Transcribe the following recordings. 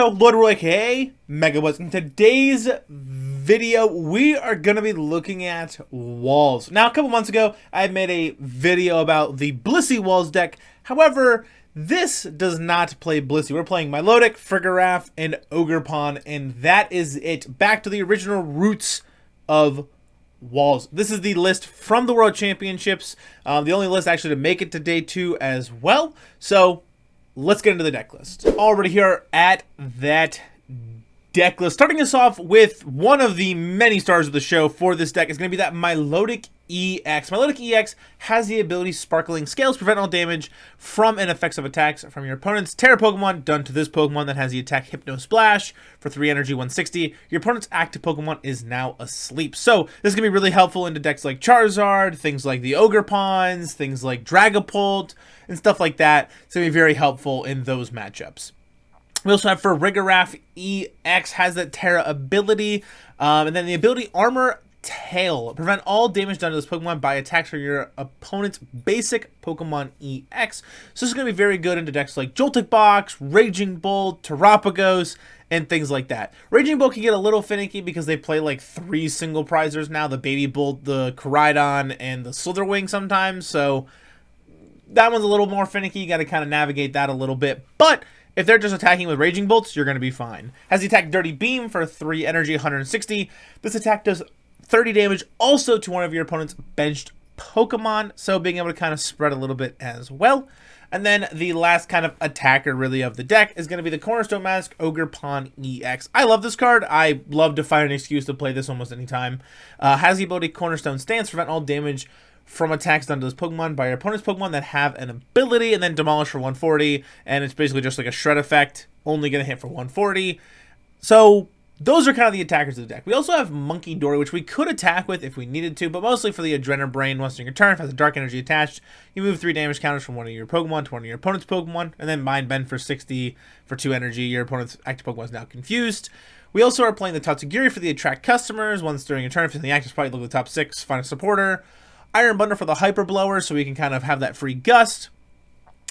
Yo, Lord Roy, aka Megabuzz. In today's video, we are going to be looking at walls. Now, a couple months ago, I made a video about the Blissey Walls deck. However, this does not play Blissey. We're playing Milotic, Farigiraf, and Ogerpon, and that is it. Back to the original roots of walls. This is the list from the World Championships. The only list actually to make it to day 2 as well. So let's get into the deck list. Already here at that deck list. Starting us off with one of the many stars of the show for this deck is going to be that Milotic EX. Milotic EX has the ability Sparkling Scales, prevent all damage from and effects of attacks from your opponent's Terra Pokemon done to this Pokemon that has the attack Hypno Splash for 3 energy, 160. Your opponent's active Pokemon is now asleep. So this is going to be really helpful into decks like Charizard, things like the Ogerpons, things like Dragapult, and stuff like that. It's going to be very helpful in those matchups. We also have Farigiraf EX has that Terra ability, and then the ability Armor Tail. Prevent all damage done to this Pokemon by attacks from your opponent's basic Pokemon EX. So this is going to be very good into decks like Joltik Box, Raging Bolt, Terapagos, and things like that. Raging Bolt can get a little finicky because they play like 3 single prizers now. The Baby Bolt, the Koraidon, and the Slitherwing sometimes. So that one's a little more finicky. You got to kind of navigate that a little bit. But if they're just attacking with Raging Bolts, you're going to be fine. Has the attack Dirty Beam for 3 energy, 160. This attack does 30 damage also to one of your opponent's benched Pokemon, so being able to kind of spread a little bit as well. And then the last kind of attacker really of the deck is going to be the Cornerstone Mask Ogerpon Ex. I love this card. I love to find an excuse to play this almost any time. Has the ability Cornerstone Stance, prevent all damage from attacks done to this Pokemon by your opponent's Pokemon that have an ability, and then demolish for 140, and it's basically just like a shred effect, only going to hit for 140. So those are kind of the attackers of the deck. We also have Munkidori, which we could attack with if we needed to, but mostly for the Adrenaline Brain. Once in your turn, if it has a Dark Energy attached, you move 3 damage counters from one of your Pokemon to one of your opponent's Pokemon, and then Mind Bend for 60 for 2 energy. Your opponent's active Pokemon is now confused. We also are playing the Tatsugiri for the Attract Customers. Once during your turn, if it's in the active spot, you look at the top 6, find a supporter. Iron Bundle for the Hyper Blower, so we can kind of have that free Gust.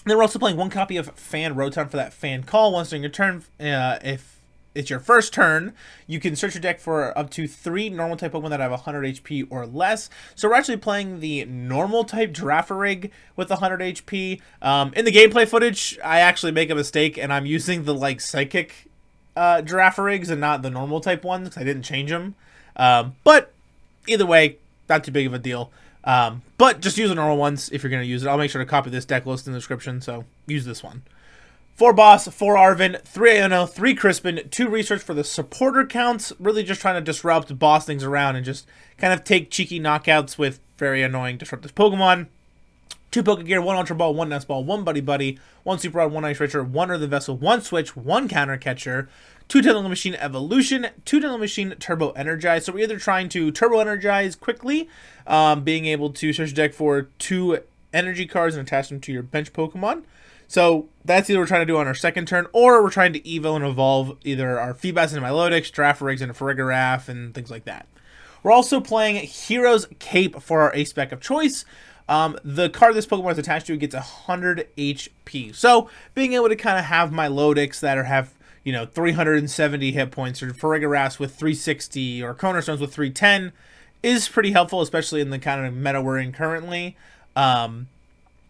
And then we're also playing 1 copy of Fan Rotom for that Fan Call. Once during your turn, if it's your first turn, you can search your deck for up to 3 normal type Pokemon that have 100 HP or less. So we're actually playing the normal type Girafarig with 100 HP. In the gameplay footage, I actually make a mistake and I'm using the like psychic Girafarigs and not the normal type ones because I didn't change them. But either way, not too big of a deal. But just use the normal ones if you're going to use it. I'll make sure to copy this deck list in the description, so use this one. 4 Boss, 4 Arven, 3 Iono, 3 Crispin, 2 Research for the supporter counts. Really just trying to disrupt, boss things around, and just kind of take cheeky knockouts with very annoying disruptive Pokemon. 2 Pokegear, 1 Ultra Ball, 1 Nest Ball, 1 Buddy Buddy, 1 Super Rod, 1 Ice Richer, 1 Earthen Vessel, 1 Switch, 1 Counter Catcher, 2 Tailwind Machine Evolution, 2 Tailwind Machine Turbo Energize. So we're either trying to Turbo Energize quickly, being able to search your deck for 2 energy cards and attach them to your bench Pokemon. So that's either we're trying to do on our second turn, or we're trying to evo and evolve either our Feebas into Milotic, Girafarigs into Farigiraf, and things like that. We're also playing Hero's Cape for our ace spec of choice. The card this Pokemon is attached to gets 100 HP. So being able to kind of have Milotics that have, you know, 370 hit points, or Farigirafs with 360, or Cornerstones with 310 is pretty helpful, especially in the kind of meta we're in currently,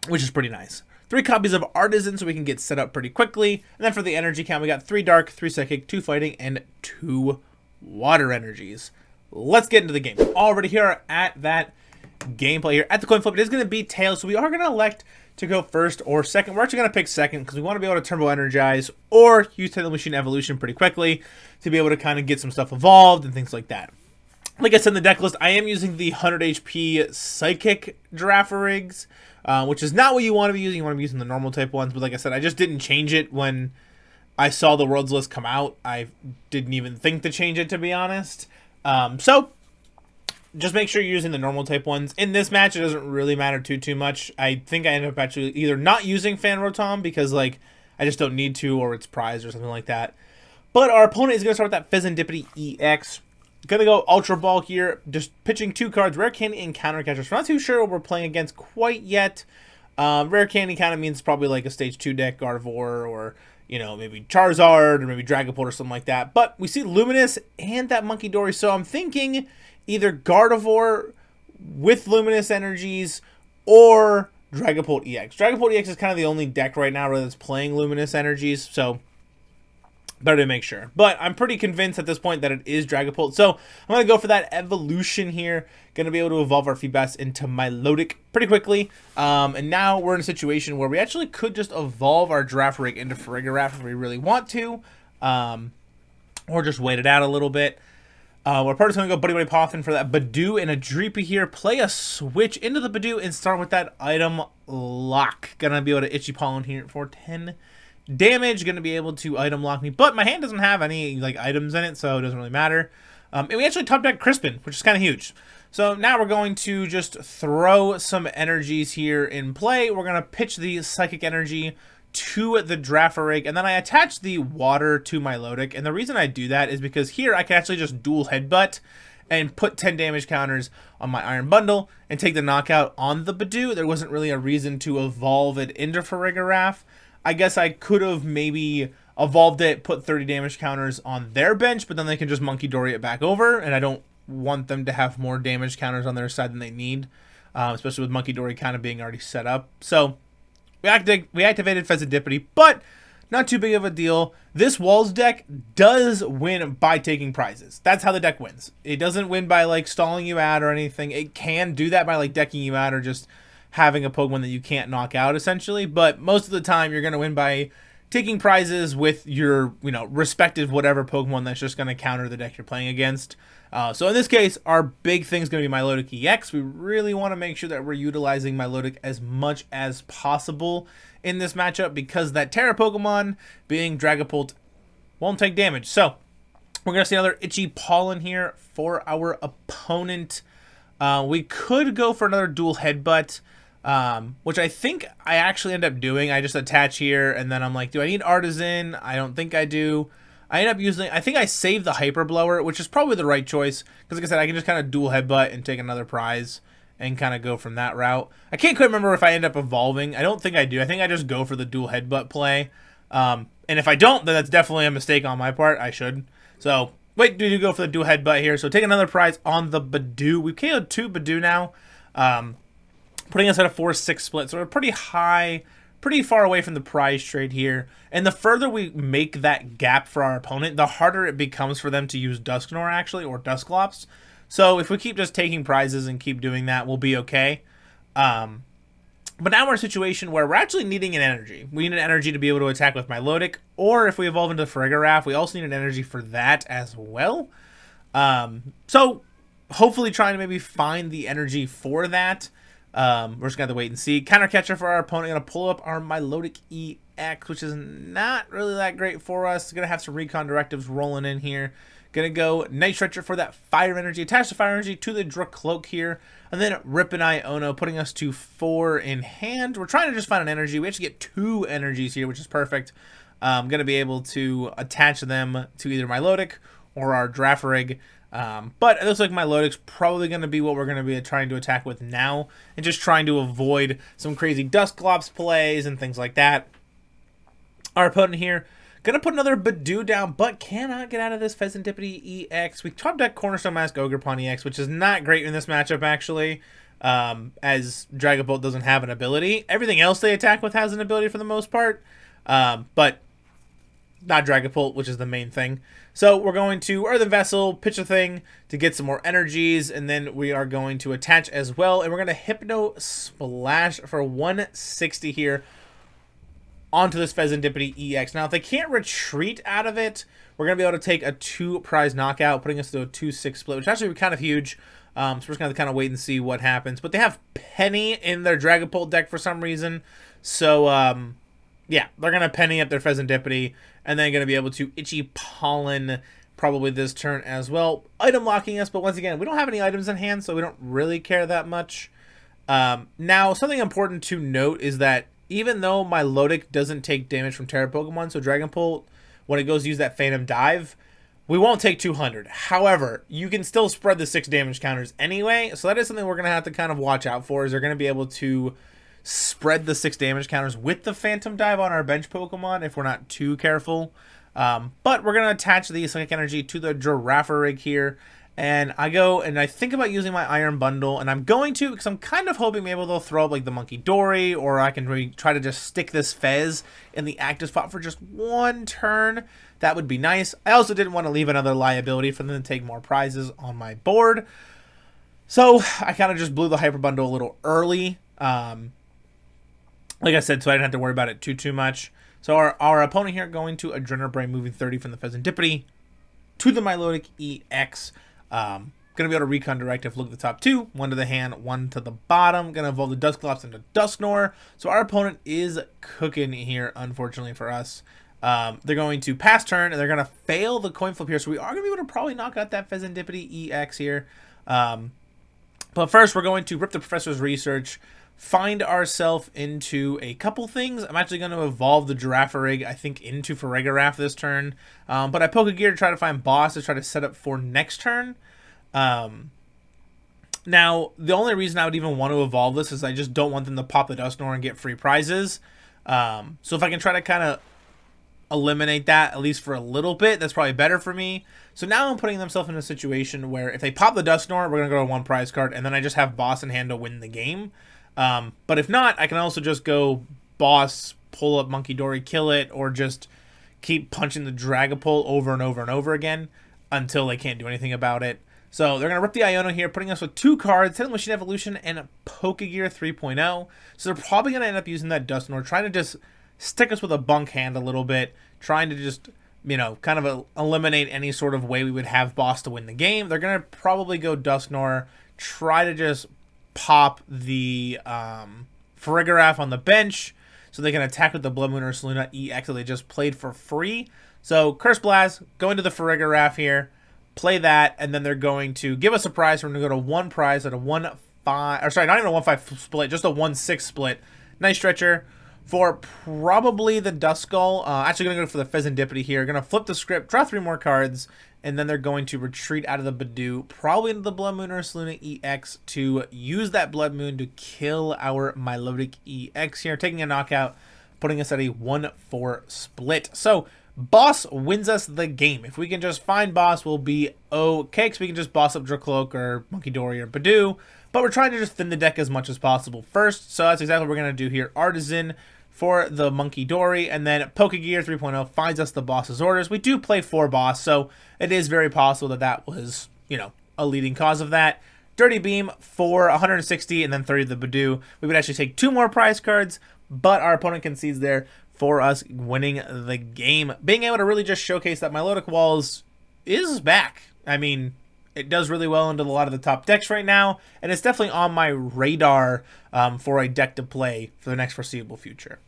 which is pretty nice. 3 copies of Artisan so we can get set up pretty quickly. And then for the energy count, we got 3 Dark, 3 Psychic, 2 Fighting, and 2 Water energies. Let's get into the game. Already here at that gameplay here. At the coin flip, it is going to be Tails, so we are going to elect to go first or second. We're actually going to pick second because we want to be able to Turbo Energize or use Tailwind Machine Evolution pretty quickly to be able to kind of get some stuff evolved and things like that. Like I said in the deck list, I am using the 100 HP Psychic Girafarigs, which is not what you want to be using. You want to be using the normal type ones, but like I said, I just didn't change it when I saw the Worlds list come out. I didn't even think to change it, to be honest. So just make sure you're using the normal type ones. In this match, it doesn't really matter too much. I think I ended up actually either not using Fan Rotom because like I just don't need to, or it's prized or something like that. But our opponent is going to start with that Fizandipity EX. Gonna go Ultra Ball here, just pitching 2 cards, Rare Candy and Counter Catcher. So I'm not too sure what we're playing against quite yet. Rare Candy kind of means probably like a Stage 2 deck, Gardevoir, or you know, maybe Charizard or maybe Dragapult or something like that. But we see Luminous and that Munkidori, so I'm thinking either Gardevoir with Luminous energies or Dragapult EX. Dragapult EX is kind of the only deck right now that's playing Luminous energies, so better to make sure. But I'm pretty convinced at this point that it is Dragapult. So I'm going to go for that evolution here. Going to be able to evolve our Feebas into Milotic pretty quickly. And now we're in a situation where we actually could just evolve our Girafarig into Farigiraf if we really want to. Or just wait it out a little bit. We're probably going to go Buddy Poffin for that Badoo and a Dreepy here. Play a switch into the Badoo and start with that item lock. Going to be able to Itchy Pollen here for 10 damage. Going to be able to item lock me, but my hand doesn't have any like items in it, so it doesn't really matter. And we actually top deck Crispin, which is kind of huge. So now we're going to just throw some energies here in play. We're going to pitch the Psychic Energy to the Girafarig, and then I attach the Water to Milotic. And the reason I do that is because here I can actually just dual Headbutt and put 10 damage counters on my Iron Bundle and take the knockout on the Badoo. There wasn't really a reason to evolve it into Farigiraf. I guess I could have maybe evolved it, put 30 damage counters on their bench, but then they can just Munkidori it back over, and I don't want them to have more damage counters on their side than they need, especially with Munkidori kind of being already set up. So we activated Fezandipity, but not too big of a deal. This Walls deck does win by taking prizes. That's how the deck wins. It doesn't win by like stalling you out or anything. It can do that by like decking you out or just having a Pokemon that you can't knock out essentially, but most of the time you're going to win by taking prizes with your, you know, respective whatever Pokemon that's just going to counter the deck you're playing against. So in this case, our big thing is going to be Milotic EX. We really want to make sure that we're utilizing Milotic as much as possible in this matchup because that Terra Pokemon, being Dragapult, won't take damage. So we're going to see another Itchy Pollen here for our opponent. We could go for another dual Headbutt, which I think I actually end up doing. I just attach here, and then I'm like, do I need Artisan? I don't think I do. I end up using, I think I save the Hyper Blower, which is probably the right choice, because like I said, I can just kind of dual Headbutt and take another prize and kind of go from that route. I can't quite remember if I end up evolving. I don't think I do. I think I just go for the dual Headbutt play. And if I don't, then that's definitely a mistake on my part. I should. So, wait, do you go for the dual Headbutt here? So take another prize on the Badoo. We've KO'd 2 Badoo now. Putting us at a 4-6 split, so we're pretty high, pretty far away from the prize trade here. And the further we make that gap for our opponent, the harder it becomes for them to use Dusknoir, actually, or Dusclops. So if we keep just taking prizes and keep doing that, we'll be okay. But now we're in a situation where we're actually needing an energy. We need an energy to be able to attack with Milotic, or if we evolve into Farigiraf, we also need an energy for that as well. So hopefully trying to maybe find the energy for that. We're just going to have to wait and see. Counter Catcher for our opponent. Going to pull up our Milotic EX, which is not really that great for us. Going to have some Recon Directives rolling in here. Going to go Night Stretcher for that Fire Energy. Attach the Fire Energy to the Dracloak here. And then Rip and Iono, putting us to 4 in hand. We're trying to just find an energy. We actually get 2 energies here, which is perfect. I'm going to be able to attach them to either Milotic or our Girafarig. But it looks like Milotic's probably going to be what we're going to be trying to attack with now, and just trying to avoid some crazy Dusclops plays and things like that. Our opponent here going to put another Badoo down, but cannot get out of this Fezandipity EX. We top deck Cornerstone Mask Ogerpon Ex, which is not great in this matchup actually, as Dragapult doesn't have an ability. Everything else they attack with has an ability for the most part, but not Dragapult, which is the main thing. So we're going to Earthen Vessel, pitch a thing to get some more energies, and then we are going to attach as well, and we're going to Hypno Splash for 160 here onto this Fezandipity EX. Now, if they can't retreat out of it, we're going to be able to take a 2-prize knockout, putting us to a 2-6 split, which actually would be kind of huge. So we're just going to kind of wait and see what happens. But they have Penny in their Dragapult deck for some reason. So, yeah, they're going to Penny up their Fezandipity, and then going to be able to Itchy Pollen probably this turn as well. Item locking us, but once again, we don't have any items in hand, so we don't really care that much. Now, something important to note is that even though Milotic doesn't take damage from Terra Pokemon, so Dragapult, when it goes to use that Phantom Dive, we won't take 200. However, you can still spread the 6 damage counters anyway, so that is something we're going to have to kind of watch out for, is they're going to be able to spread the 6 damage counters with the Phantom Dive on our bench Pokemon if we're not too careful. But we're going to attach the Psychic Energy to the Girafarig here. And I go and I think about using my Iron Bundle, and I'm going to because I'm kind of hoping maybe they'll throw up like the Munkidori, or I can really try to just stick this Fez in the active spot for just 1 turn. That would be nice. I also didn't want to leave another liability for them to take more prizes on my board. So I kind of just blew the Hyper Bundle a little early. Like I said, so I didn't have to worry about it too much. So our opponent here going to Adrenal Brain, moving 30 from the Fezandipity to the Milotic Ex. Gonna be able to recon directive, look at the top 2, 1 to the hand, 1 to the bottom. Gonna evolve the Dusclops into Dusknoir. So our opponent is cooking here, unfortunately for us. They're going to pass turn, and they're gonna fail the coin flip here. So we are gonna be able to probably knock out that Fezandipity EX here. But first, we're going to rip the Professor's Research, find ourselves into a couple things. I'm actually going to evolve the Girafarig, I think, into Farigiraf this turn. But I Pokegear to try to find Boss to try to set up for next turn. Now, the only reason I would even want to evolve this is I just don't want them to pop the Dusknoir and get free prizes. So if I can try to kind of eliminate that, at least for a little bit, that's probably better for me. So now I'm putting themselves in a situation where if they pop the Dusknoir, we're going to go to 1 prize card, and then I just have Boss in hand to win the game. But if not, I can also just go Boss, pull up Munkidori, kill it, or just keep punching the Dragapult over and over and over again until they can't do anything about it. So they're going to rip the Iono here, putting us with 2 cards, Hidden Machine Evolution and Pokegear 3.0. So they're probably going to end up using that Dusknoir, trying to just stick us with a bunk hand a little bit, trying to just, you know, kind of eliminate any sort of way we would have Boss to win the game. They're going to probably go Dusknoir, try to just pop the Farigiraf on the bench so they can attack with the Blood Moon or Saluna EX that they just played for free. So Curse Blast, go into the Farigiraf here, play that, and then they're going to give us a prize. We're going to go to 1 prize at a 1-5, or sorry, not even a 1-5 split, just a 1-6 split. Nice stretcher for probably the Duskull. Actually going to go for the Fezandipity here. Going to flip the script, draw 3 more cards, and then they're going to retreat out of the Badoo, probably into the Blood Moon or Saluna EX to use that Blood Moon to kill our Milotic EX here, taking a knockout, putting us at a 1-4 split. So Boss wins us the game. If we can just find Boss, we'll be okay, because we can just boss up Dracloak or Munkidori or Badoo, but we're trying to just thin the deck as much as possible first. So that's exactly what we're going to do here. Artisan for the Munkidori, and then Pokegear 3.0 finds us the Boss's orders. We do play 4 Boss, so it is very possible that that was, you know, a leading cause of that. Dirty Beam for 160, and then 30 to the Badoo. We would actually take 2 more prize cards, but our opponent concedes there for us winning the game. Being able to really just showcase that Milotic Walls is back. I mean, it does really well into a lot of the top decks right now, and it's definitely on my radar for a deck to play for the next foreseeable future.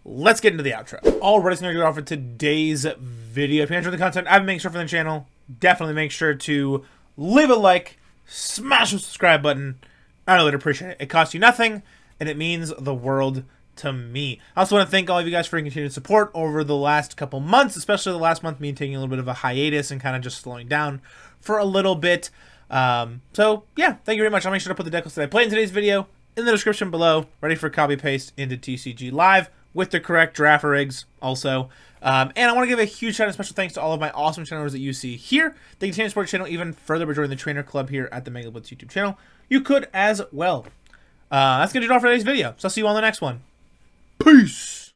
Let's get into the outro. Alright, so now we're going to for today's video. If you enjoyed the content I've been making sure for the channel, definitely make sure to leave a like, smash the subscribe button. I really appreciate it. It costs you nothing, and it means the world to me. I also want to thank all of you guys for your continued support over the last couple months, especially the last month, me taking a little bit of a hiatus and kind of just slowing down for a little bit. So yeah, thank you very much. I'll make sure to put the deck list that I played in today's video in the description below, ready for copy paste into TCG Live with the correct Girafarigs also. And I want to give a huge shout out and special thanks to all of my awesome channelers that you see here. They continue to support the channel even further by joining the trainer club here at the Mega Blitz YouTube channel. You could as well. That's going to do it all for today's video. So I'll see you all in the next one. Peace!